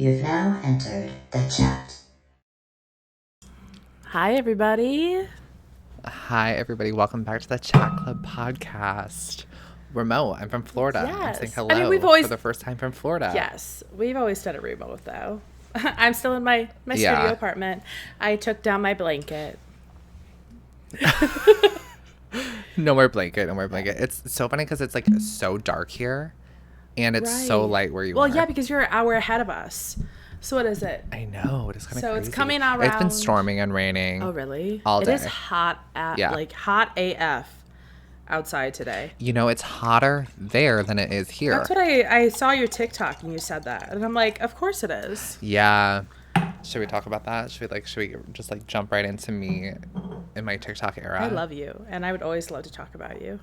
You've now entered the chat. Hi, everybody. Hi, everybody. Welcome back to the Chat Club podcast. Remote. I'm from Florida. Yes. I'm saying hello for the first time from Florida. Yes. We've always done it remote, though. I'm still in my studio apartment. I took down my blanket. No more blanket. No more blanket. It's so funny because it's like so dark here. And it's so light where you are. Well, yeah, because you're an hour ahead of us. So what is it? I know. It is kind of crazy. So it's coming around. It's been storming and raining. Oh, really? All day. It is hot, hot AF outside today. You know, it's hotter there than it is here. That's what I saw your TikTok and you said that. And I'm like, of course it is. Yeah. Should we talk about that? Should we just like jump right into me in my TikTok era? I love you. And I would always love to talk about you.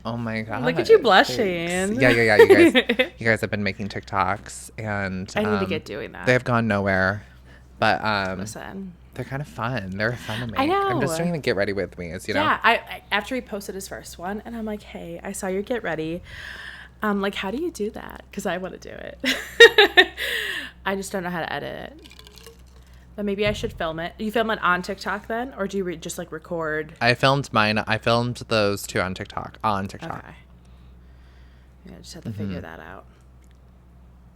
Oh my god! Look at you blushing. Thanks. Yeah. You guys have been making TikToks, and I need to get doing that. They have gone nowhere, but listen, they're kind of fun. They're fun to make. I know. I'm just doing the get ready with me, you know. Yeah, I after he posted his first one, and I'm like, hey, I saw your get ready. Like, how do you do that? Because I want to do it. I just don't know how to edit it. But maybe I should film it. You film it on TikTok then? Or do you just like record? I filmed mine. I filmed those two on TikTok. Okay. Yeah, I just have to figure that out.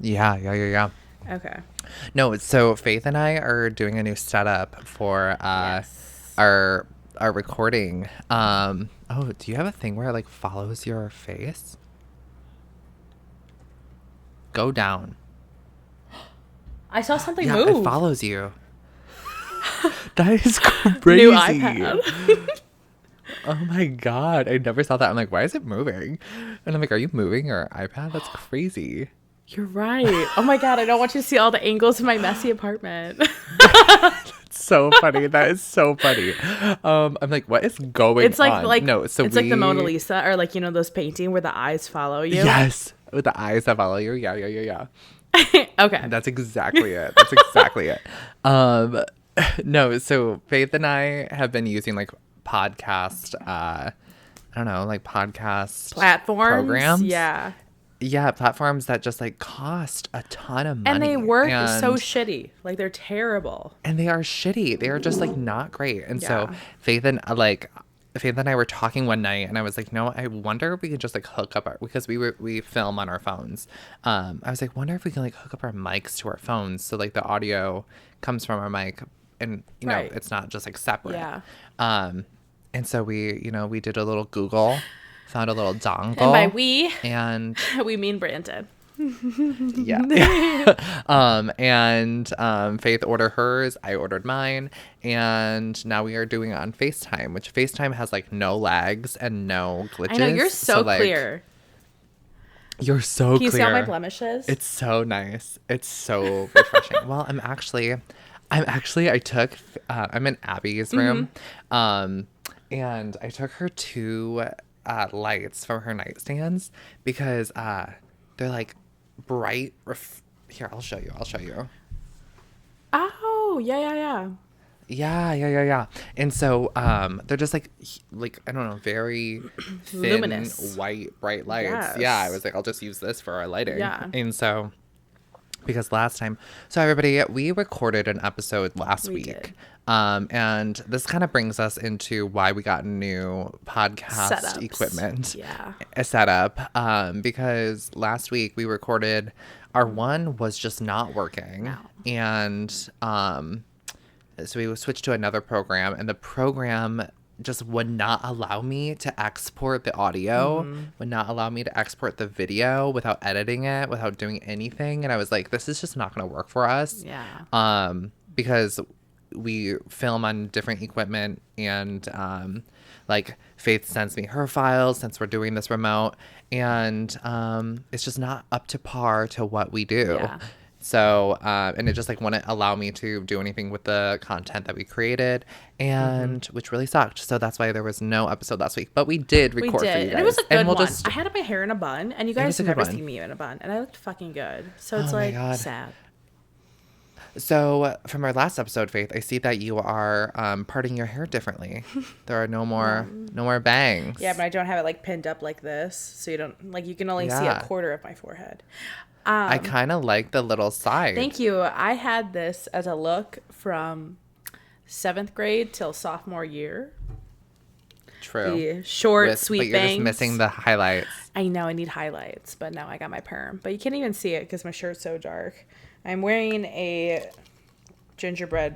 Yeah. Okay. No, so Faith and I are doing a new setup for our recording. Do you have a thing where it like follows your face? Go down. I saw something move. It follows you. That is crazy. New iPad. Oh my god, I never saw that. I'm like, why is it moving? And I'm like, are you moving your iPad? That's crazy. You're right. Oh my god, I don't want you to see all the angles of my messy apartment. That's so funny. That is so funny. I'm like, what is going it's like, on? Like the Mona Lisa, or like, you know, those painting where the eyes follow you. Yes, with the eyes that follow you. Yeah. Okay. That's exactly it. No, so Faith and I have been using like podcast, podcast platforms, programs. Yeah, platforms that just like cost a ton of money. And they work so shitty. Like, they're terrible. And they are shitty. They are just like not great. And so Faith and I were talking one night, and I was like, no, I wonder if we could just like hook up because we film on our phones. I was like, wonder if we can like hook up our mics to our phones so like the audio comes from our mic, and you know it's not just like separate. Yeah. And so we did a little Google, found a little dongle. And by we mean Brandon. Faith ordered hers, I ordered mine, and now we are doing it on FaceTime, which FaceTime has like no lags and no glitches. I know, you're so clear. You're so clear. Can you see all my blemishes? It's so nice. It's so refreshing. Well, I'm in Abby's room, and I took her two lights from her nightstands because they're like bright. Here, I'll show you. Oh, yeah. Yeah. And so they're just like I don't know, very thin, luminous, white, bright lights. Yes. Yeah, I was like, I'll just use this for our lighting. Yeah. And so because last time, so everybody, we recorded an episode last week. Did. And this kind of brings us into why we got new podcast equipment. Yeah. A setup. Because last week we recorded, our one was just not working. No. And so we switched to another program, and the program just would not allow me to export the audio, would not allow me to export the video without editing it, without doing anything. And I was like, this is just not going to work for us. Yeah. Because we film on different equipment, and like Faith sends me her files since we're doing this remote, and it's just not up to par to what we do. Yeah. So, and it just like wouldn't allow me to do anything with the content that we created, and which really sucked. So that's why there was no episode last week, but we did record for you guys. And it was a good one. I had my hair in a bun, and you guys never seen me in a bun, and I looked fucking good. So it's sad. So from our last episode, Faith, I see that you are parting your hair differently. There are no more bangs. Yeah, but I don't have it like pinned up like this, so you don't like you can only see a Yeah. quarter of my forehead. I kind of like the little side. Thank you. I had this as a look from 7th grade till sophomore year. True. The short, But sweet you're bangs. just missing the highlights. I know I need highlights, but now I got my perm. But you can't even see it because my shirt's so dark. I'm wearing a gingerbread,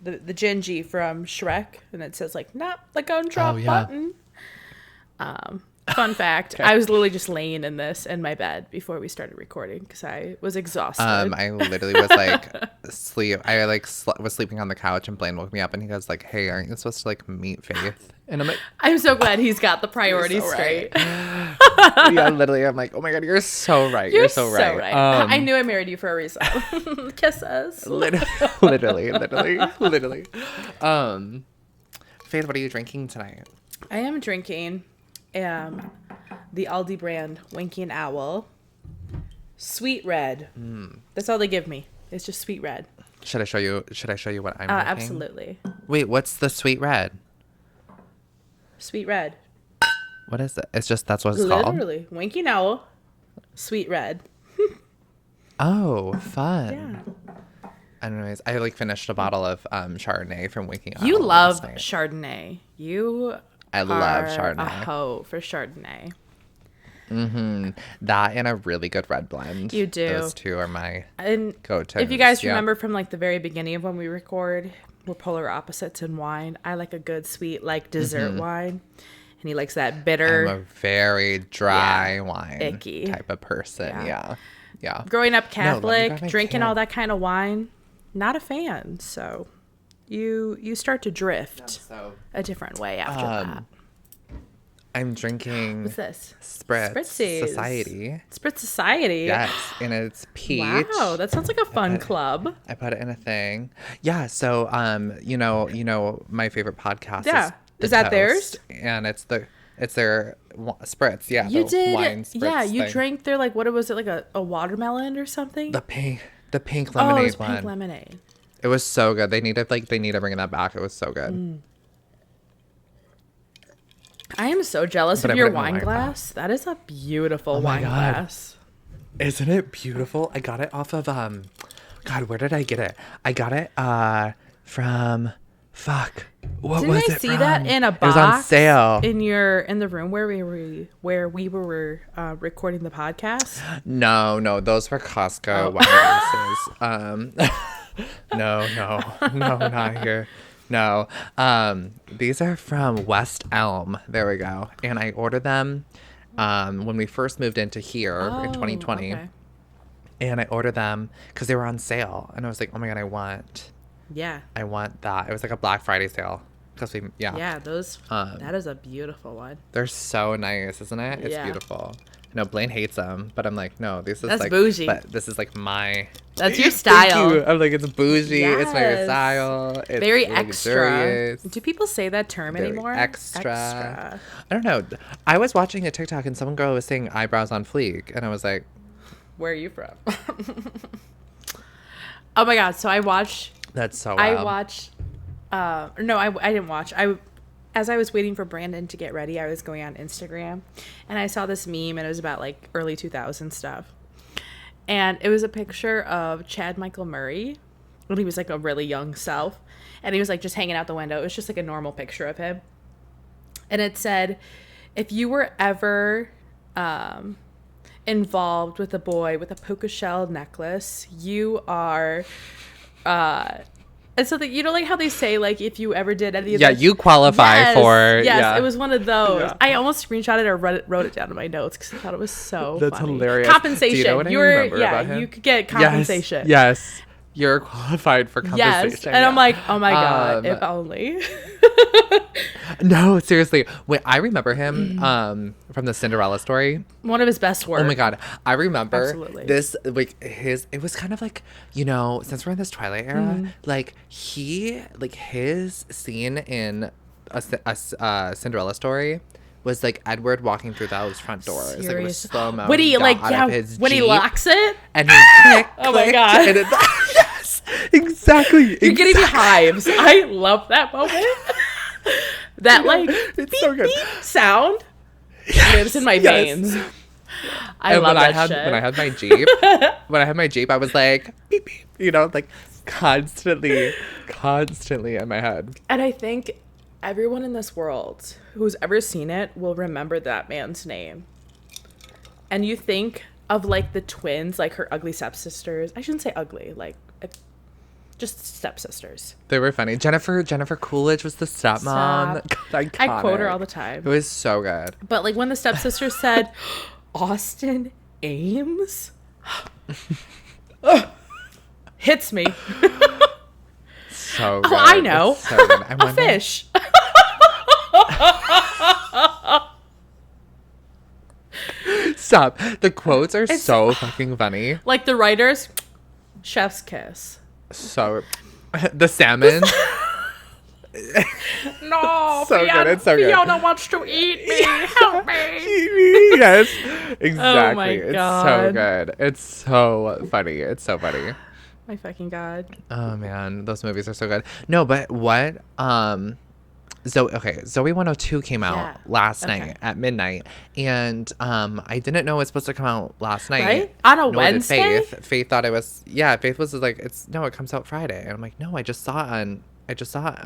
the Gingy from Shrek, and it says like not the gumdrop button. Fun fact: I was literally just laying in this in my bed before we started recording because I was exhausted. I literally was like sleep. I like was sleeping on the couch, and Blaine woke me up, and he goes like, "Hey, aren't you supposed to like meet Faith?" And I'm like, I'm so glad he's got the priorities so straight. yeah, literally, I'm like, oh my god, you're so right. You're so right. I knew I married you for a reason. Kisses. Literally. Faith, what are you drinking tonight? I am drinking the Aldi brand Winking Owl Sweet Red. That's all they give me. It's just Sweet Red. Should I show you what I'm drinking? Absolutely. Wait, what's the Sweet Red? Sweet Red. What is it? It's just that's what it's called. Literally, Winking Owl Sweet Red. Oh, fun. Yeah. Anyways, I like finished a bottle of Chardonnay from Waking Up. You love Chardonnay. I love Chardonnay. A hoe for Chardonnay. That and a really good red blend. You do. Those two are my go-to. If you guys remember from like the very beginning of when we record, we're polar opposites in wine. I like a good sweet like dessert wine, and he likes that bitter. I'm a very dry wine icky type of person. Yeah. Growing up Catholic, drinking all that kind of wine, not a fan. So you start to drift a different way after that. I'm drinking. What's this? Spritz Society. Spritz Society. Yes, and it's peach. Wow, that sounds like a fun club. I put it in a thing. Yeah, so you know my favorite podcast. Yeah, is that Toast, theyrs? And it's their spritz. Yeah, you the did. wine spritz. Yeah, you thing. drank their like what was it like a watermelon or something? The pink lemonade Oh, it was one. pink lemonade. It was so good. They need to bring that back. It was so good. I am so jealous of your wine glass. That is a beautiful wine glass. Isn't it beautiful? I got it off of God, where did I get it? I got it from what Didn't was I it see from? that in a box? It was on sale in the room where we were recording the podcast. No, those were Costco wine glasses. No, not here. No, these are from West Elm. There we go. And I ordered them when we first moved into here in 2020. Okay. And I ordered them because they were on sale. And I was like, oh my God, I want that. It was like a Black Friday sale. Yeah, those, that is a beautiful one. They're so nice, isn't it? It's beautiful. No, Blaine hates them, but I'm like, no, this is That's like bougie. But this is like my. That's your style. Thank you. I'm like, it's bougie. Yes. It's my style. It's very really extra. luxurious. Do people say that term Very anymore? Extra. I don't know. I was watching a TikTok and some girl was saying eyebrows on fleek, and I was like, where are you from? Oh my God! So I watched. That's so. I watched. No, I didn't watch. As I was waiting for Brandon to get ready, I was going on Instagram, and I saw this meme, and it was about like early 2000s stuff, and it was a picture of Chad Michael Murray when he was like a really young self, and he was like just hanging out the window. It was just like a normal picture of him, and it said, "If you were ever involved with a boy with a puka shell necklace, you are." And so, you know, like how they say, like, if you ever did any of yeah, you qualify for. Yes, yeah. it was one of those. Yeah. I almost screenshotted it or wrote it down in my notes because I thought it was so That's funny. hilarious. Compensation. Do you know what I remember about him? You could get compensation. Yes. You're qualified for compensation. Yes. And I'm like, oh my God, if only. No, seriously. Wait, I remember him from the Cinderella story. One of his best work. Oh my God. I remember Absolutely. this, like, it was kind of like, you know, since we're in this Twilight era, like, his scene in a Cinderella story was like Edward walking through those front doors. Like, it was slow-mo. When he, like, got out of his when he Jeep, locks it. and he clicked, Oh my God. and yes. Exactly. You're getting me hives. I love that moment. That like it's beep, so good. beep sound lives in my Yes. veins. I love that shit. When I had my Jeep, I was like, beep, beep, you know, like constantly in my head. And I think everyone in this world who's ever seen it will remember that man's name. And you think of like the twins, like her ugly stepsisters. I shouldn't say ugly, like just stepsisters. They were funny. Jennifer Coolidge was the stepmom. Stop. I quote her all the time. It was so good. But like when the stepsisters said, Austin Ames, hits me. So good. Oh, I know. It's so good. A fish. Stop. The quotes are so fucking funny. Like the writers, chef's kiss. So, the salmon. No, So good. It's so good. Fiona wants to eat me. Help me. Yes, exactly. Oh my It's so God. good. It's so funny. It's so funny. My fucking God. Oh man, those movies are so good. No, but what? Zoe 102 came out last night at midnight, and I didn't know it was supposed to come out last night. Right? On a nor did Wednesday? Faith thought it was. Yeah, Faith was like, it comes out Friday, and I'm like, no, I just saw it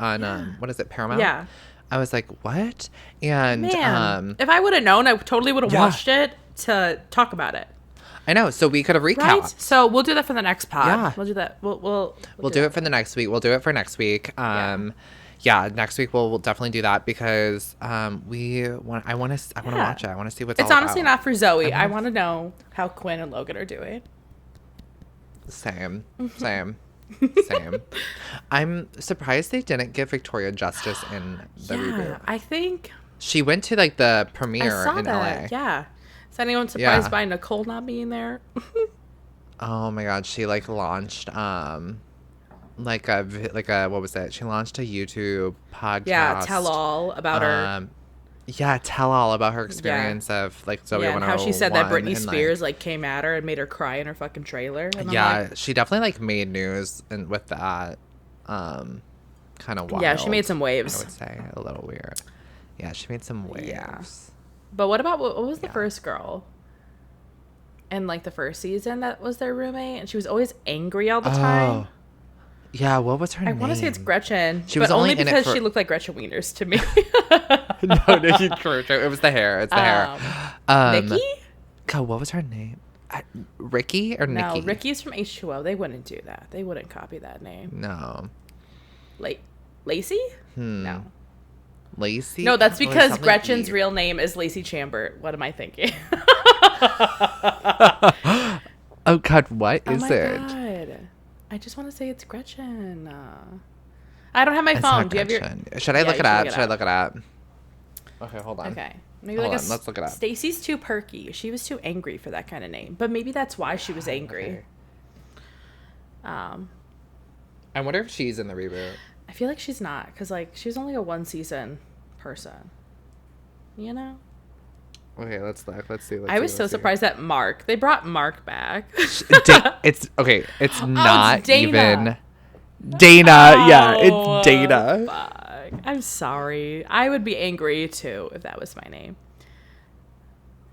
on what is it, Paramount? Yeah. I was like, what? And Man, if I would have known, I totally would have watched it to talk about it. I know, so we could have recapped. Right? So we'll do that for the next pod. Yeah. We'll do that. We'll do it for the next week. We'll do it for next week. Yeah, next week we'll definitely do that because I want to watch it. I want to see what's It's all honestly about. not for Zoe. I want to know how Quinn and Logan are doing. Same. I'm surprised they didn't give Victoria justice in the reboot. I think She went to like the premiere I saw in that. LA. Yeah. Is anyone surprised Yeah. by Nicole not being there? Oh my god, she like launched like a what was it? She launched a YouTube podcast. Yeah, tell all about her. Yeah, tell all about her experience of like Zoe 101. And how she said that Britney and, Spears like came at her and made her cry in her fucking trailer. And I'm yeah, like, she definitely like made news and with that kind of wild. yeah, she made some waves. I would say a little weird. Yeah, she made some waves. Yeah. But what about what was the first girl? In like the first season that was their roommate, and she was always angry all the time. Yeah, what was her name? I want to say it's Gretchen. She was but only only in it because for- she looked like Gretchen Wieners to me. No, true. It was the hair. It's the hair. Nikki? God, what was her name? Ricky or Nikki? No, Ricky's from H2O. They wouldn't do that. They wouldn't copy that name. No. Lacey? No. Lacey? No, that's Oh, it's because something Gretchen's weird. real name is Lacey Chambert. What am I thinking? Oh God, what is oh my it? God. I just want to say it's Gretchen. I don't have my It's phone. not Do you have your? Should I Yeah, look you it up? should Should I look it up? Okay, hold on. Okay. Maybe Hold like on, let's look it up. Stacy's too perky. She was too angry for that kind of name. But maybe that's why she was angry. Okay. I wonder if she's in the reboot. I feel like she's not, because like she was only a 1 season person. You know? Okay, let's look. Let's see. I was so surprised that they brought Mark back. It's okay. It's not Dana. even Dana. Yeah, it's Dana. Fuck. I'm sorry. I would be angry too if that was my name.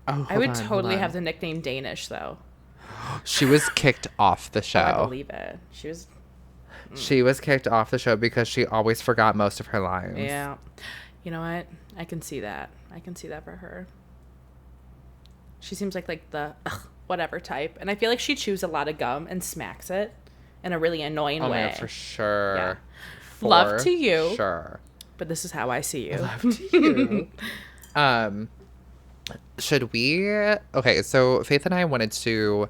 Oh, I would hold totally on. have the nickname Danish though. She was kicked off the I show. believe it. She was. She was kicked off the show because she always forgot most of her lines. Yeah. You know what? I can see that. I can see that for her. She seems like the whatever type. And I feel like she chews a lot of gum and smacks it in a really annoying way. Oh, yeah, for sure. Yeah. For Love to you. Sure. But this is how I see you. Love to you. Should we... Okay, so Faith and I wanted to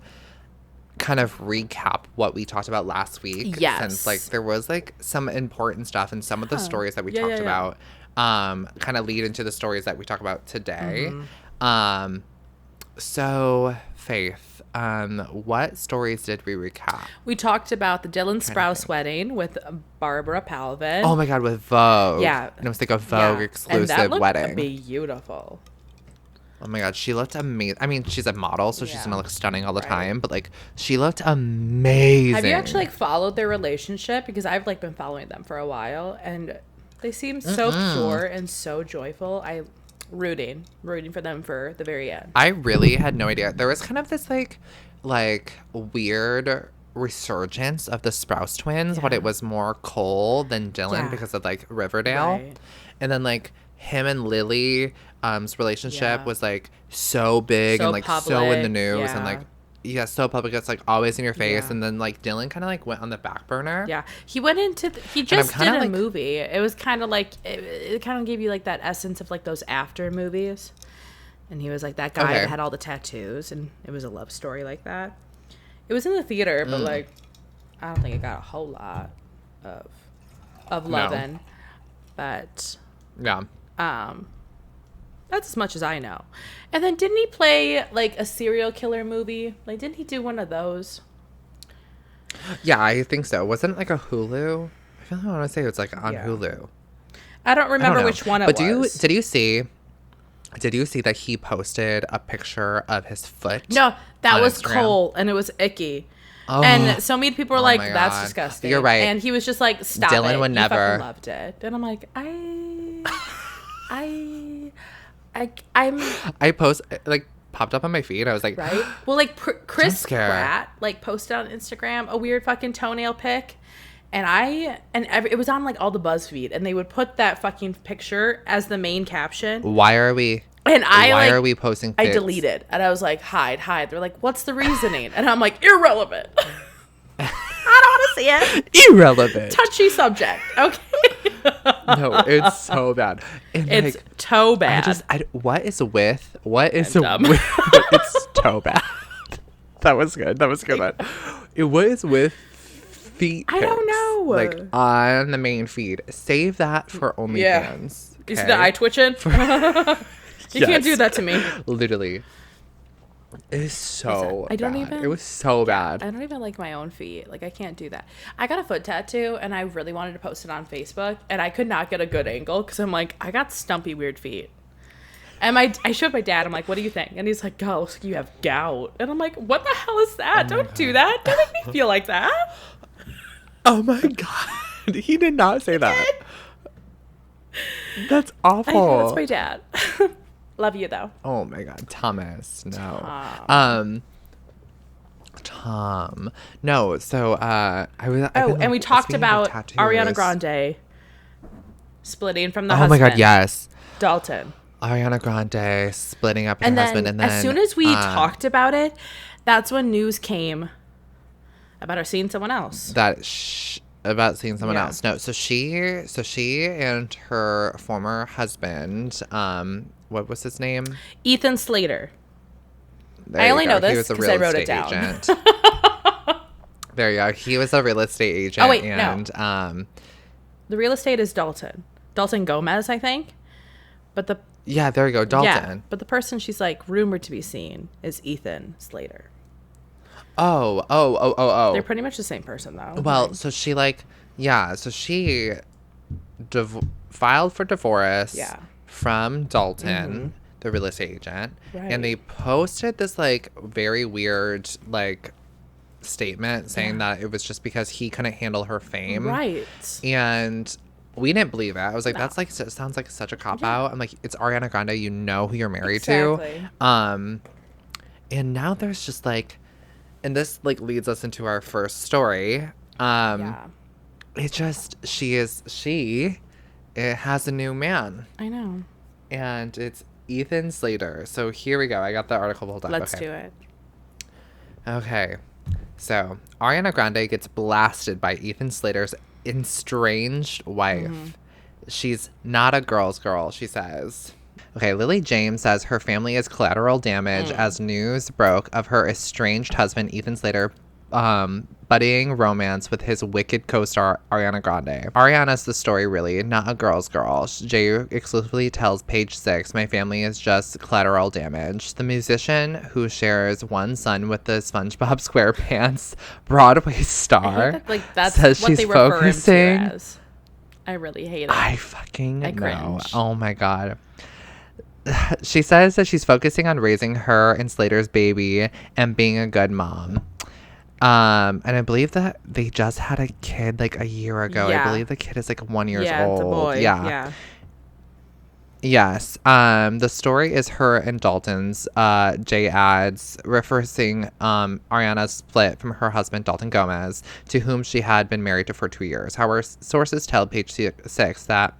kind of recap what we talked about last week. Yes. Since, like, there was, like, some important stuff and some of the stories that we Yeah, talked yeah, about kind of lead into the stories that we talk about today. Mm-hmm. So, Faith, what stories did we recap? We talked about the Dylan Sprouse wedding with Barbara Palvin. Oh my God, with Vogue. Yeah. And it was like a Vogue Yeah. exclusive and that looked wedding. beautiful. Oh my god, she looked amazing. I mean, she's a model, so she's gonna look stunning all the time. But like, she looked amazing. Have you actually like followed their relationship? Because I've like been following them for a while, and they seem so pure and so joyful. I rooting for them for the very end. I really had no idea. There was kind of this like weird resurgence of the Sprouse twins, but it was more Cole than Dylan because of like Riverdale, and then like him and Lily's relationship was like so big and like public, so in the news and like so public. It's like always in your face, and then like Dylan kind of like went on the back burner. Yeah, he went into he just did a movie. It was kind of like it kind of gave you like that essence of like those after movies, and he was like that guy that had all the tattoos, and it was a love story like that. It was in the theater, but like I don't think it got a whole lot of loving, but that's as much as I know. And then didn't he play like a serial killer movie? Like, didn't he do one of those? Yeah, I think so. Wasn't it like a Hulu? I feel like I want to say it's like on Hulu. I don't remember which one it was. Did you see that he posted a picture of his foot? No, that was Instagram? Cole, and it was icky. Oh, and so many people were like, "That's disgusting." You're right. And he was just like, "Stop Dylan it." would He never. fucking loved it. And I'm like, I popped up on my feed. I was like, right? Well, like Chris Pratt like posted on Instagram a weird fucking toenail pic, and it was on like all the BuzzFeed, and they would put that fucking picture as the main caption. Why are we posting pics? I deleted, and I was like, hide. They're like, what's the reasoning? And I'm like, irrelevant. I don't want to see it. Irrelevant. Touchy subject. Okay. No, it's so bad. And it's toe bad. What is with? It's toe bad. That was good. What is with feet pics? I don't know. Like on the main feed. Save that for OnlyFans. Okay? You see the eye twitching? You can't do that to me. Literally. It's so I don't bad. even. It was so bad. I don't even like my own feet. Like, I can't do that. I got a foot tattoo, and I really wanted to post it on Facebook, and I could not get a good angle because I'm like, I got stumpy, weird feet. And I showed my dad. I'm like, what do you think? And he's like, oh, you have gout. And I'm like, what the hell is that? Don't do that. Don't make me feel like that. Oh my God. He did not say that. That's awful. I know, that's my dad. Love you though. Oh my God, Thomas. No. Tom. No. So I was. And we talked about Ariana Grande splitting from the husband. Oh my God, yes. Dalton. Ariana Grande splitting up with her husband, and then as soon as we talked about it, that's when news came about her seeing someone else. About seeing someone else. No, so she and her former husband, what was his name? Ethan Slater. I only know this because I wrote it down. There you go. He was a real estate agent. Oh wait, no. The real estate is Dalton Gomez, I think. But there you go, Dalton. Yeah, but the person she's like rumored to be seeing is Ethan Slater. Oh. They're pretty much the same person, though. Well, so she she filed for divorce from Dalton, the real estate agent. Right. And they posted this, like, very weird, like, statement saying that it was just because he couldn't handle her fame. Right. And we didn't believe it. I was like, that's, like, sounds like such a cop-out. I'm like, it's Ariana Grande. You know who you're married to. And now there's just, like... And this, like, leads us into our first story. It just, it has a new man. I know. And it's Ethan Slater. So here we go. I got the article pulled up. Let's do it. Okay. So Ariana Grande gets blasted by Ethan Slater's estranged wife. She's not a girl's girl, she says. Okay, Lily James says her family is collateral damage as news broke of her estranged husband, Ethan Slater, budding romance with his wicked co-star, Ariana Grande. Ariana's the story, really, not a girl's girl. Jay exclusively tells Page 6, my family is just collateral damage. The musician, who shares one son with the SpongeBob SquarePants Broadway star, that's says what she's they refer focusing. him to as. I really hate it. I fucking know. cringe. Oh my God. She says that she's focusing on raising her and Slater's baby and being a good mom. And I believe that they just had a kid like a year ago. Yeah. I believe the kid is like 1 year Yeah, old. it's a boy. Yeah. Yes. The story is her and Dalton's. Jay adds, referencing Ariana's split from her husband Dalton Gomez, to whom she had been married to for 2 years. However, sources tell page 6 that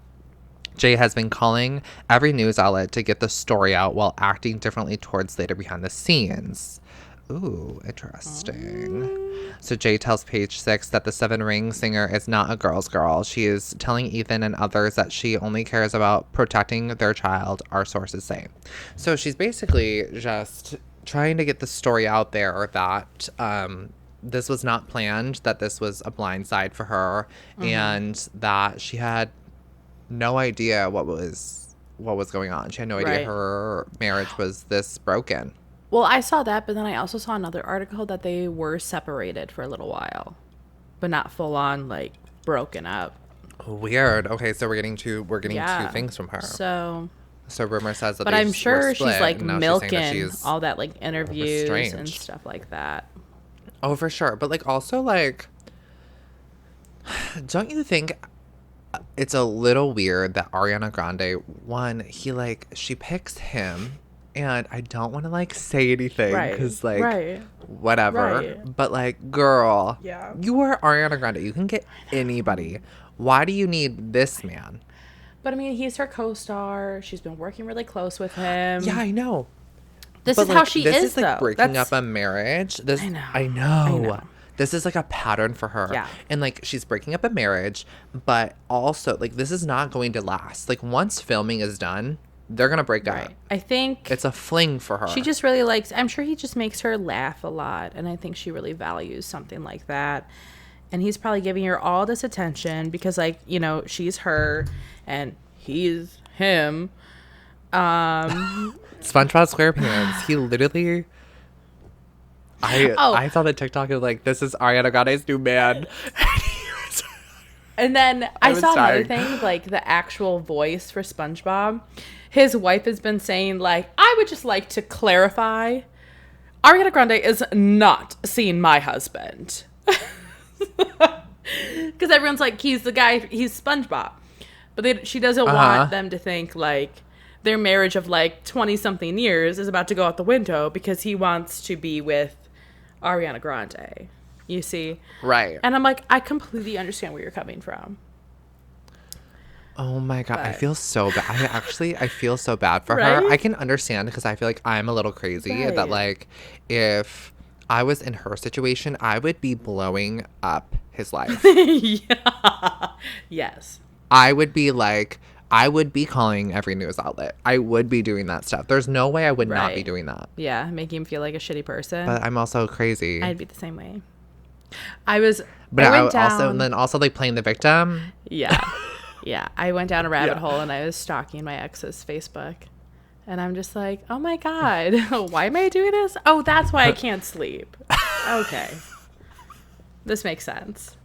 Jay has been calling every news outlet to get the story out while acting differently towards Slater behind the scenes. Ooh, interesting. So Jay tells page 6 that the Seven Ring singer is not a girl's girl. She is telling Ethan and others that she only cares about protecting their child, our sources say. So she's basically just trying to get the story out there that this was not planned, that this was a blindside for her, and that she had no idea what was going on. She had no idea her marriage was this broken. Well, I saw that, but then I also saw another article that they were separated for a little while, but not full on like broken up. Weird. Okay, so we're getting two things from her. So rumor says that. But I'm sure she's like milking all that like interviews and stuff like that. Oh, for sure. But like also like, don't you think it's a little weird that Ariana Grande, she picks him. And I don't want to, like, say anything because, whatever. Right. But, like, girl, you are Ariana Grande. You can get anybody. Why do you need this man? But, I mean, he's her co-star. She's been working really close with him. Yeah, I know. This is how she is, though. This is, like, breaking up a marriage. I know. This is, like, a pattern for her. Yeah. And, like, she's breaking up a marriage. But also, like, this is not going to last. Like, once filming is done, they're going to break up. I think it's a fling for her. She just really likes, I'm sure he just makes her laugh a lot. And I think she really values something like that. And he's probably giving her all this attention because, like, you know, she's her and he's him. SpongeBob SquarePants. He literally... I saw the TikTok of, like, this is Ariana Grande's new man. And then I saw another thing, like, the actual voice for SpongeBob. His wife has been saying, like, I would just like to clarify, Ariana Grande is not seeing my husband. Because everyone's like, he's the guy, he's SpongeBob. But she doesn't want them to think, like, their marriage of, like, 20-something years is about to go out the window because he wants to be with Ariana Grande. You see? Right. And I'm like, I completely understand where you're coming from. Oh my God. I feel so bad. I feel so bad for her. I can understand because I feel like I'm a little crazy that, like, if I was in her situation, I would be blowing up his life. Yeah. Yes. I would be calling every news outlet. I would be doing that stuff. There's no way I would not be doing that. Yeah. Making him feel like a shitty person. But I'm also crazy. I'd be the same way. I went down, also like playing the victim. Yeah. Yeah. I went down a rabbit hole and I was stalking my ex's Facebook. And I'm just like, oh my God, why am I doing this? Oh, that's why I can't sleep. Okay. This makes sense.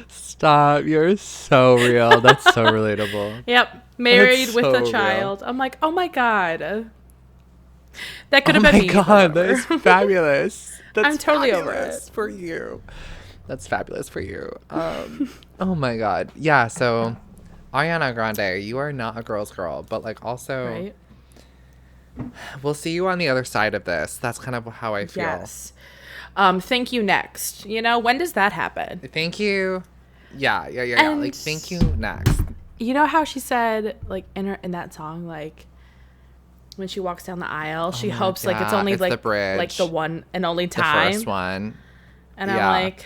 Stop. You're so real. That's so relatable. Yep. Married with a child. I'm like, oh my God. That could have been me. Oh my God, that's fabulous. I'm totally over it. For you. That's fabulous for you. Oh my God. Yeah, so Ariana Grande, you are not a girl's girl, but like also we'll see you on the other side of this. That's kind of how I feel. Yes. Thank you next. You know, when does that happen? Thank you. Yeah. Like, thank you next. You know how she said, like, in that song, like, when she walks down the aisle, she hopes like it's only like the bridge, like the one and only time, the first one. And I'm like,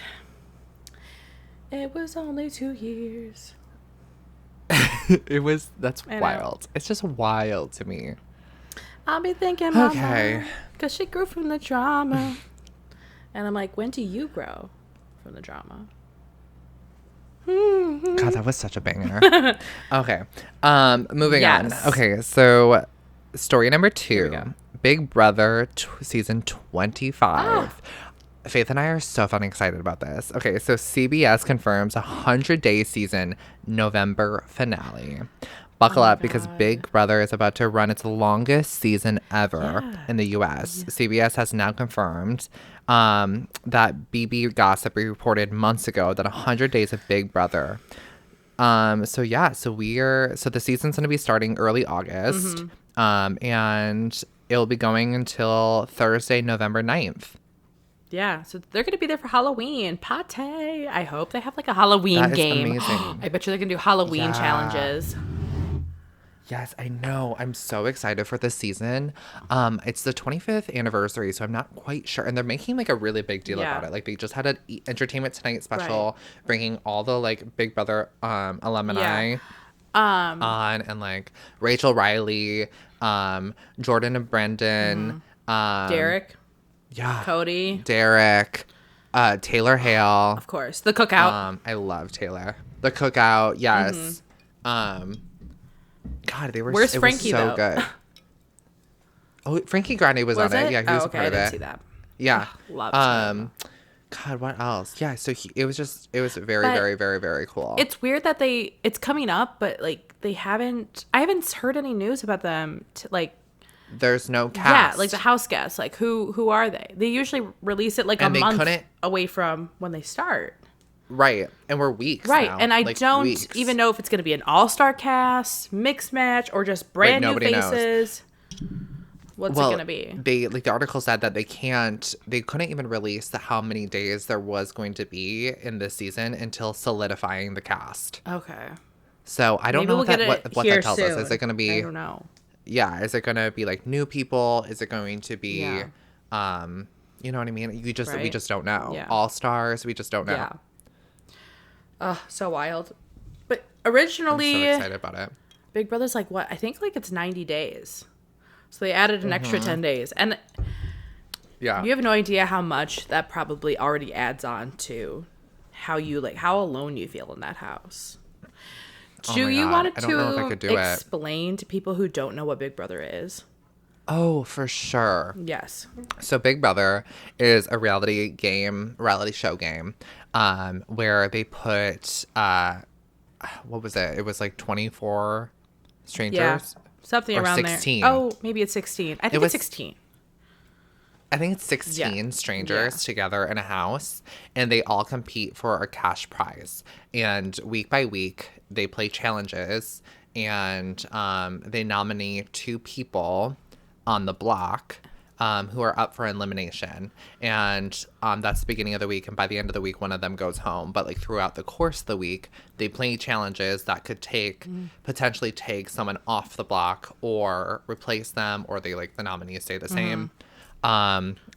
it was only 2 years. That's wild. It's just wild to me. I'll be thinking, Mama, because she grew from the drama. And I'm like, when do you grow from the drama? God, that was such a banger. Okay. Moving on. Okay, so story number 2, Big Brother season 25. Faith and I are so fucking excited about this. Okay, so CBS confirms 100-day season November finale. buckle up because Big Brother is about to run its longest season ever in the U.S. CBS has now confirmed that BB Gossip reported months ago that 100 days of Big Brother. So the season's going to be starting early August, and it'll be going until Thursday, November 9th. Yeah, so they're going to be there for Halloween. Pate. I hope they have like a Halloween game. Amazing. I bet you they can do Halloween challenges. Yes, I know. I'm so excited for this season. It's the 25th anniversary, so I'm not quite sure. And they're making like a really big deal about it. Like they just had an Entertainment Tonight special bringing all the like Big Brother alumni on, and like Rachel Riley, Jordan and Brendan, Derek. Yeah. Cody. Derek. Taylor Hale. Of course. The Cookout. I love Taylor. The Cookout, yes. God, they were Where's it Frankie, was so though? good. Oh, Frankie Grande was on it. Yeah, he was a part I of didn't it. see that. Yeah. Loved God, what else? Yeah, so it was very, very, very, very cool. It's weird that it's coming up, but like I haven't heard any news about them there's no cast. Yeah, like the house guests. Like who are they? They usually release it like a month away from when they start. Right. And we're weeks Right. now. And I like, don't weeks. even know if it's going to be an all-star cast, mixed match, or just brand new faces. What's it going to be? The article said that they couldn't even release how many days there was going to be in this season until solidifying the cast. Okay. So I don't know what that tells us. Is it going to be? I don't know. Yeah, is it going to be like new people? Is it going to be, you know what I mean? We just don't know. Yeah. All stars, we just don't know. Yeah. So wild. But originally, I'm so excited about it. Big Brother's like what? I think like it's 90 days. So they added an extra 10 days. And you have no idea how much that probably already adds on to how alone you feel in that house. Do you want to explain to people who don't know what Big Brother is? Oh, for sure. Yes. So Big Brother is a reality show game, where they put, what was it? It was like 24 strangers? Yeah, something around 16. there. Oh, maybe it's 16. I think it's 16. I think it's 16 strangers together in a house, and they all compete for a cash prize. And week by week, they play challenges, and they nominate 2 people on the block who are up for elimination. And that's the beginning of the week, and by the end of the week, one of them goes home. But like throughout the course of the week, they play challenges that could potentially take someone off the block or replace them, or the nominees stay the same.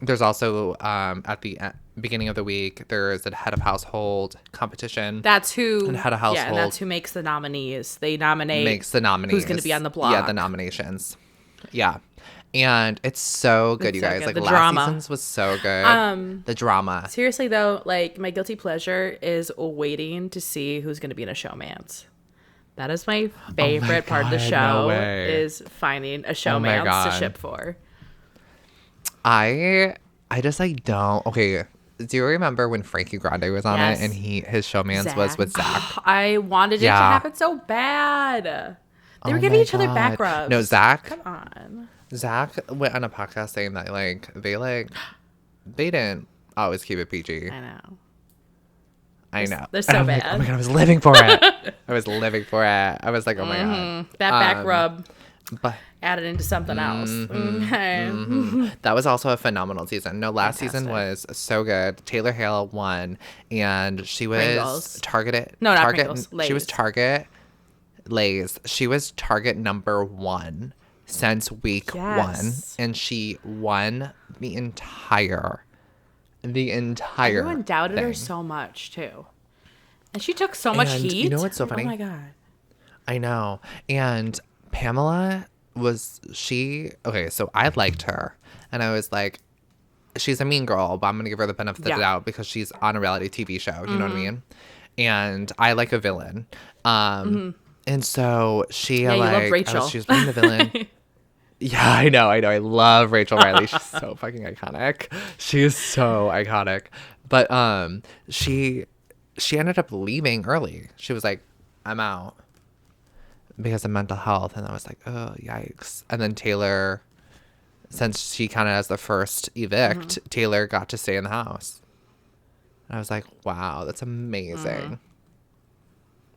There's also at the beginning of the week, there's a head of household competition. That's who and head of household. Yeah, and that's who makes the nominees. They nominate makes the nominees who's going to be on the block. Yeah, the nominations. Yeah, and it's so good, you guys. Good. Like the last drama. season's was so good. The drama. Seriously though, like my guilty pleasure is waiting to see who's going to be in a showmance. That is my favorite part of the show. Is finding a showmance to ship for. I just don't. Okay, do you remember when Frankie Grande was on it and his showmance was with Zach? I wanted it to happen so bad. They were giving each other back rubs. No, Zach. Come on. Zach went on a podcast saying that they didn't always keep it PG. I know. They're so bad. Oh my god, I was living for it. I was like, oh my god. That back rub. But added into something else. That was also a phenomenal season. No, last season was so good. Taylor Hale won, and she was Pringles. targeted. No, not Target. Pringles. Lay's. She was Target. Lay's. She was Target #1 since week 1, and she won the entire. Everyone doubted her so much too, and she took so much heat. You know what's so funny? Oh my god. I know, and Pamela okay, so I liked her, and I was like, she's a mean girl, but I'm gonna give her the benefit of the doubt because she's on a reality TV show, you know what I mean? And I like a villain. And so she you love Rachel. she was playing the villain. Yeah, I know. I love Rachel Riley. She's so fucking iconic. She is so iconic. But she ended up leaving early. She was like, I'm out. because of mental health. And I was like, oh, yikes. And then Taylor, since she kind of has the first evict, Taylor got to stay in the house. And I was like, wow, that's amazing.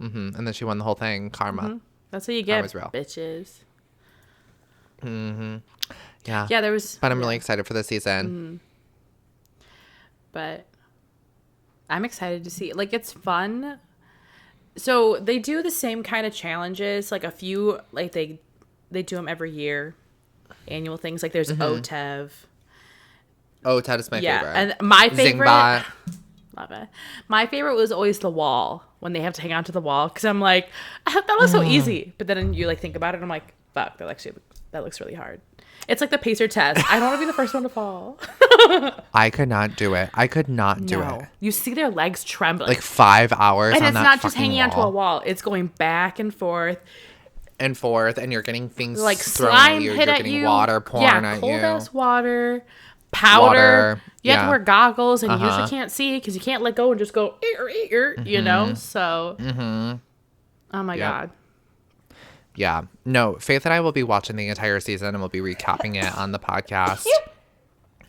And then she won the whole thing, karma. That's what you get, was real. bitches. Yeah. Yeah, there was... But I'm really excited for the season. But I'm excited to see. Like, it's fun. So they do the same kind of challenges. Like, a few... Like, they do them every year. Annual things. Like, there's OTEV. OTED is my favorite. And my favorite... Zingbot. Love it. My favorite was always the wall. When they have to hang on to the wall. Because I'm like, that looks so easy. But then you, like, think about it. And I'm like, fuck, that looks really hard. It's like the pacer test. I don't want to be the first one to fall. I could not do it. I could not do it. You see their legs trembling. Like 5 hours and on it's that not just fucking hanging onto a wall. It's going back and forth. And forth. And you're getting things Like thrown slime at you. hit You're at getting you. water pouring at you. Cold ass water. Powder. You have to yeah. wear goggles and you usually can't see because you can't let go and just go, you know? So, oh my God. Yeah. No, Faith and I will be watching the entire season and we'll be recapping it on the podcast.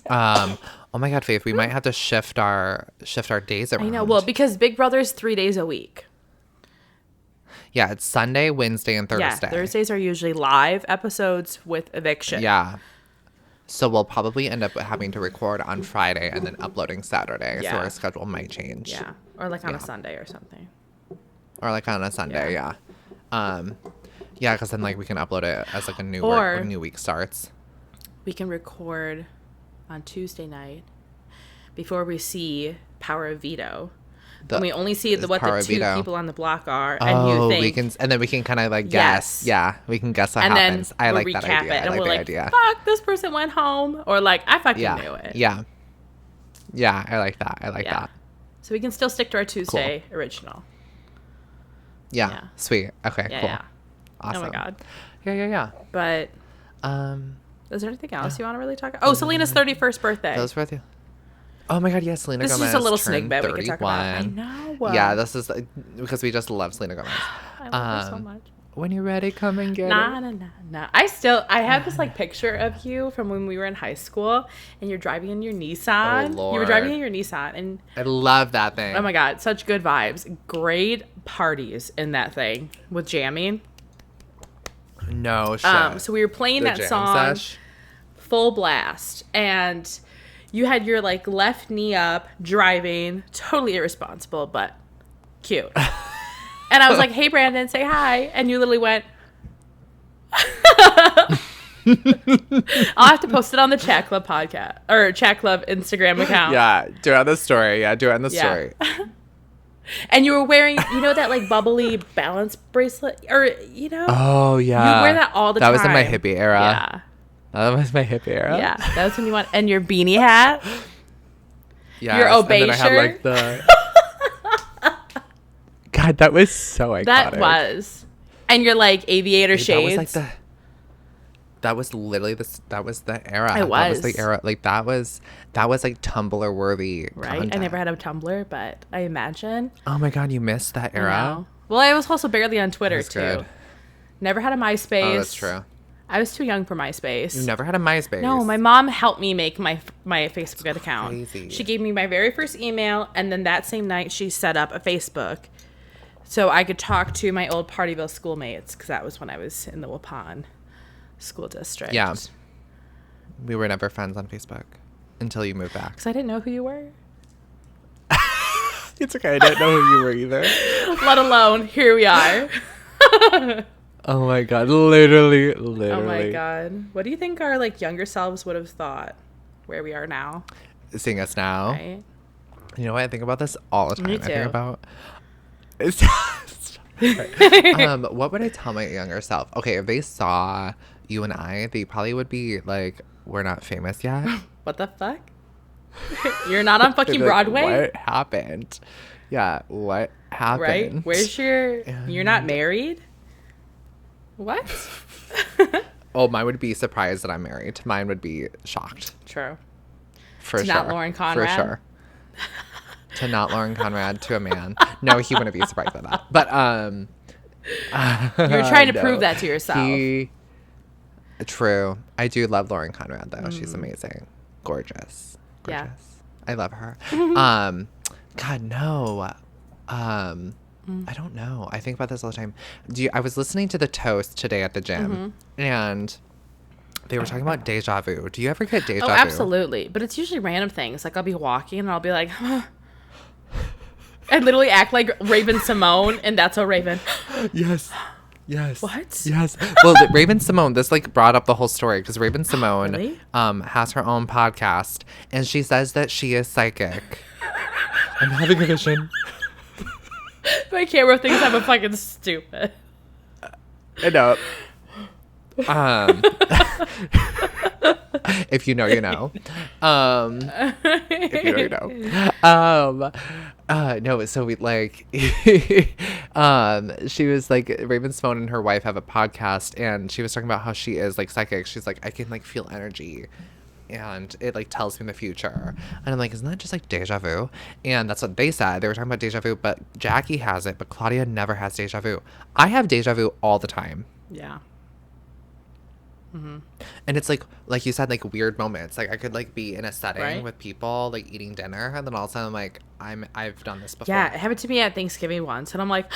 Oh my God, Faith, we might have to shift our days around. I know. Well, because Big Brother's 3 days a week. Yeah, it's Sunday, Wednesday, and Thursday. Yeah, Thursdays are usually live episodes with eviction. Yeah. So we'll probably end up having to record on Friday and then uploading Saturday. Yeah. So our schedule might change. Yeah. Or like on a Sunday or something. Or like on a Sunday, yeah. Yeah, because then like we can upload it as like a new week starts. We can record on Tuesday night before we see Power of Veto. And we only see what the two people on the block are, and you think, and then we can kind of like guess. Yeah, we can guess what happens. I like that idea. And I like we're the like, idea. fuck, this person went home, or like, I fucking knew it. Yeah, I like that. I like that. So we can still stick to our Tuesday original. Yeah, sweet. Okay, cool. Yeah. Awesome. Oh my God. Yeah. But is there anything else you want to really talk about? Oh, Selena's 31st birthday. That was worth you. Oh my God, yes, Selena Gomez. This is just a little turned snippet 31. we can talk about. I know. Yeah, this is because we just love Selena Gomez. I love her so much. When you're ready, come and get it. Nah. I have this like picture of you from when we were in high school, and you're driving in your Nissan. Oh, Lord. You were driving in your Nissan, and I love that thing. oh my God, such good vibes. Great parties in that thing with jamming. No shit. So we were playing The that jam song sesh? full blast, and you had your like left knee up driving, totally irresponsible but cute. And I was like, "Hey Brandon, say hi," and you literally went. I'll have to post it on the Chat Club podcast or Chat Club Instagram account. Yeah, do it on the story. Story. And you were wearing, that like bubbly balance bracelet, or Oh yeah. you wear that all the time. That was in my hippie era. Yeah. That was my hippie era. Yeah, that's when you want. And your beanie hat. Yeah. Your Obey and then shirt. I had like the. God, that was so iconic. That was. And your like aviator shades. That was like that was literally that was the era. It was. That was the era. Like that was like Tumblr worthy. Right. Content. I never had a Tumblr, but I imagine. Oh my God, you missed that era. Well, I was also barely on Twitter too. Good. Never had a MySpace. Oh, that's true. I was too young for MySpace. You never had a MySpace? No, my mom helped me make my Facebook account. Crazy. She gave me my very first email, and then that same night she set up a Facebook so I could talk to my old Partyville schoolmates, because that was when I was in the Waupun school district. Yeah. We were never friends on Facebook until you moved back. Because I didn't know who you were. It's okay. I didn't know who you were either. Let alone, here we are. Oh my God. Literally. Oh my God. What do you think our like younger selves would have thought where we are now? Seeing us now. Right? You know what? I think about this all the time. Me I think too. about... what would I tell my younger self? Okay, if they saw you and I, they probably would be like, we're not famous yet. What the fuck? You're not on fucking Like, Broadway? what happened? Yeah, what happened? Right? Where's you're not married? What? Oh, mine would be surprised that I'm married. Mine would be shocked. True. For To sure. not Lauren Conrad? For sure. To not Lauren Conrad, to a man. No, he wouldn't be surprised by that. But You're trying to prove that to yourself. True. I do love Lauren Conrad though. She's amazing. Gorgeous. Yeah. I love her. God, no. I don't know. I think about this all the time. I was listening to The Toast today at the gym, and they were talking about deja vu. Do you ever get deja vu? Oh, absolutely. But it's usually random things. Like, I'll be walking, and I'll be like, I literally act like Raven Simone, and that's how Raven. Yes. What? Yes. Well, Raven Simone, this like brought up the whole story because Raven Simone Really? Has her own podcast, and she says that she is psychic. I'm having a vision. My camera thinks I'm a fucking stupid. I know. If you know, you know. If you know, you know. No, so we like she was like, Raven Simone and her wife have a podcast, and she was talking about how she is like psychic. She's like, I can like feel energy, and it like tells me the future. And I'm like, isn't that just like deja vu? And that's what they said. They were talking about deja vu, but Jackie has it, but Claudia never has deja vu. I have deja vu all the time. Yeah. And it's like you said, like weird moments. Like I could like be in a setting Right. with people like eating dinner, and then all of a sudden I'm like, I've done this before. Yeah, it happened to me at Thanksgiving once, and I'm like,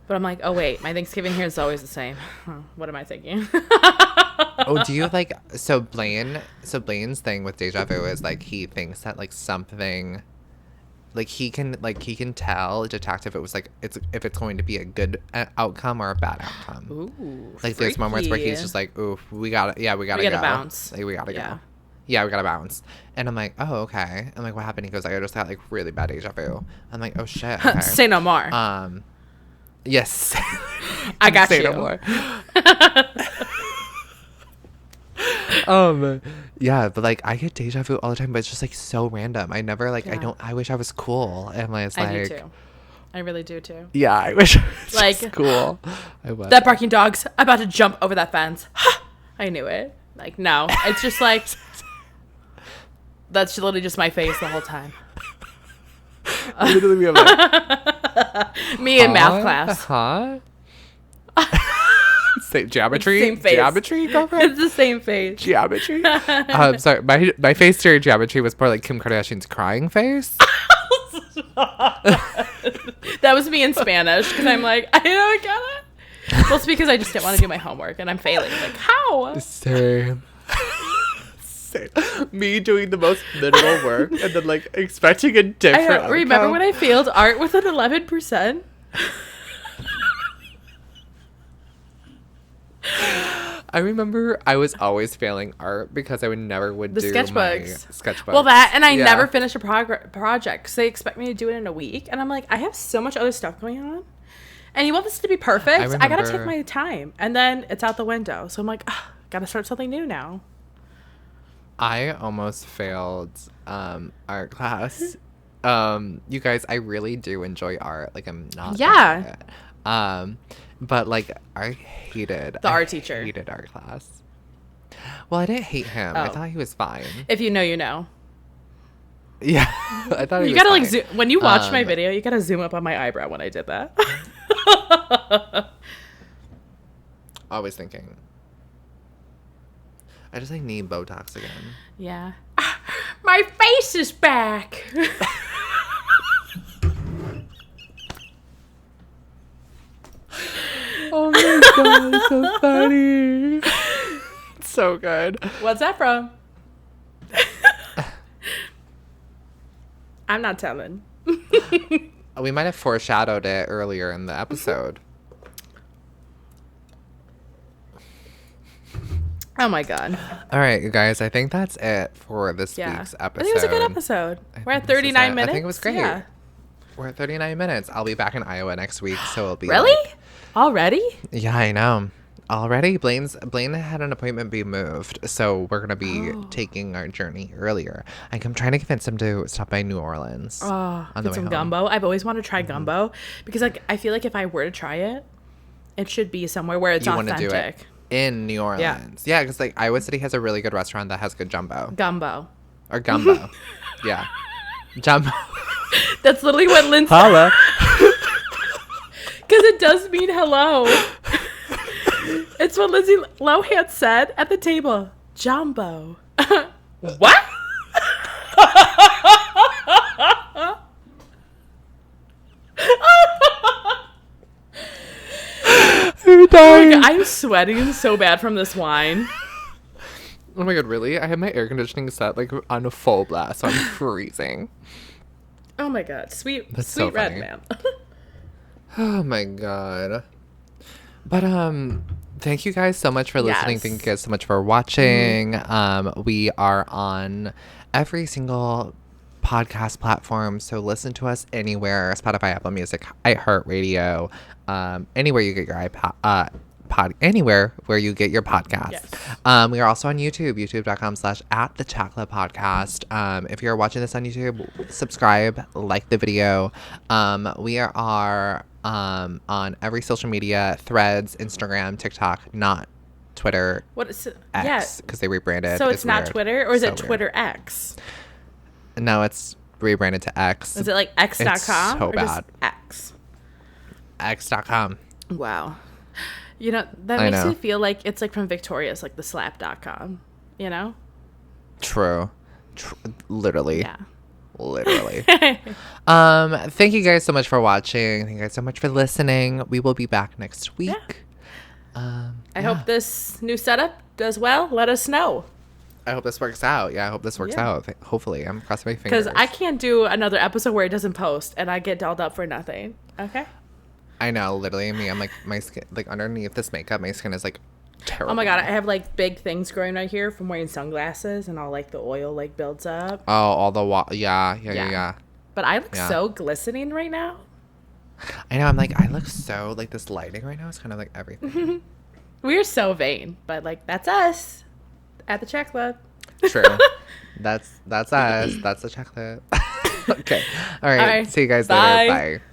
but I'm like, oh wait, my Thanksgiving here is always the same. What am I thinking? Oh, do you like Blaine's thing with deja vu is like he thinks that like something, like he can detect if it was like if it's going to be a good outcome or a bad outcome. Ooh, like there's moments where he's just like, ooh, we gotta go. Bounce. Like, we gotta Yeah. go. Yeah, we gotta bounce. And I'm like, oh, okay. I'm like, what happened? He goes, I just got like really bad deja vu. I'm like, oh shit. Okay. Say no more. Yes. I got Say you. no more. Yeah, but like I get deja vu all the time, but it's just like so random. I never like Yeah. I wish I was cool. And I was I like, do too. I really do too. yeah, I wish I was Like, just cool. I was. That barking dog's about to jump over that fence. I knew it. Like, no. It's just like, that's literally just my face the whole time. Literally, we have like, Me in math class. Huh? Same geometry. Same face. Geometry, girlfriend. It's the same face. Geometry. Sorry, my face during geometry was more like Kim Kardashian's crying face. That was me in Spanish because I'm like, I don't get it. Well, it's because I just didn't want to do my homework and I'm failing. Like, how? Same. Same. Me doing the most minimal work and then like expecting a different. Remember when I failed art with an 11%? I remember I was always failing art because I would never do sketchbooks. my sketchbooks. Well, that, and I Yeah. never finish a project because they expect me to do it in a week. And I'm like, I have so much other stuff going on. And you want this to be perfect? I got to take my time. And then it's out the window. So I'm like, got to start something new now. I almost failed art class. You guys, I really do enjoy art. Like, I'm not. Yeah. Bad at it. But like, I hated The art teacher. Hated art class. Well, I didn't hate him. I Oh. thought he was fine. If you know, you know. Yeah, I thought he You was gotta fine. like zoom when you watch my video. You gotta zoom up on my eyebrow when I did that. Always thinking. I just like need Botox again. Yeah. My face is back. Oh my god, it's so funny. It's so good. What's that from? I'm not telling. We might have foreshadowed it earlier in the episode. Oh my god. All right, you guys, I think that's it for this Yeah. week's I episode. think it was a good episode. We're at think this is 39 it. minutes. I think it was great. Yeah. We're at 39 minutes. I'll be back in Iowa next week, so it'll be Really? like- Already? yeah, I know. Already, Blaine had an appointment be moved, so we're gonna be taking our journey earlier. I'm trying to convince him to stop by New Orleans. Oh, on the get way some home. gumbo. I've always wanted to try gumbo because like I feel like if I were to try it, it should be somewhere where it's You want to authentic. do it in New Orleans? Yeah, because like Iowa City has a really good restaurant that has good jumbo Gumbo. or gumbo. Yeah, jumbo. That's literally what Lindsay. Holla. Because it does mean hello. It's what Lindsay Lohan said at the table. Jumbo. What? I'm dying. I'm sweating so bad from this wine. Oh my god, really? I have my air conditioning set like on a full blast, so I'm freezing. Oh my god, sweet That's so red funny. man. Oh my god. But thank you guys so much for listening. Yes. Thank you guys so much for watching. We are on every single podcast platform, so listen to us anywhere: Spotify, Apple Music, iHeartRadio, anywhere you get your anywhere where you get your podcasts. Yes. We are also on YouTube, youtube.com/@thechocolate if you're watching this on YouTube, subscribe, like the video. We are on every social media: Threads, Instagram, TikTok, not Twitter, What is it? X, because they rebranded. So it's not weird. Twitter, or is So it Twitter X? No, it's rebranded to X. Is it like X.com? It's so or bad. Just X? X.com. Wow. You know, that I makes know. me feel like it's like from Victoria's, like the slap.com, you know? True. Literally. Yeah. Literally. Thank you guys so much for watching. Thank you guys so much for listening. We will be back next week. I hope this new setup does well. Let us know. I hope this works out. Yeah, I hope this works Yeah. out. Hopefully. I'm crossing my fingers. Because I can't do another episode where it doesn't post and I get dolled up for nothing. Okay? I know, literally me. I'm like, my skin, like underneath this makeup, my skin is like terrible. Oh my god, I have like big things growing right here from wearing sunglasses and all like the oil like builds up. Oh, all the yeah. But I look Yeah. so glistening right now. I know. I'm like, I look so like this lighting right now is kind of like everything. We're so vain, but like that's us at the Check Club. True. That's us. That's the chocolate. Okay. All right. All right. See you guys Bye. later. Bye.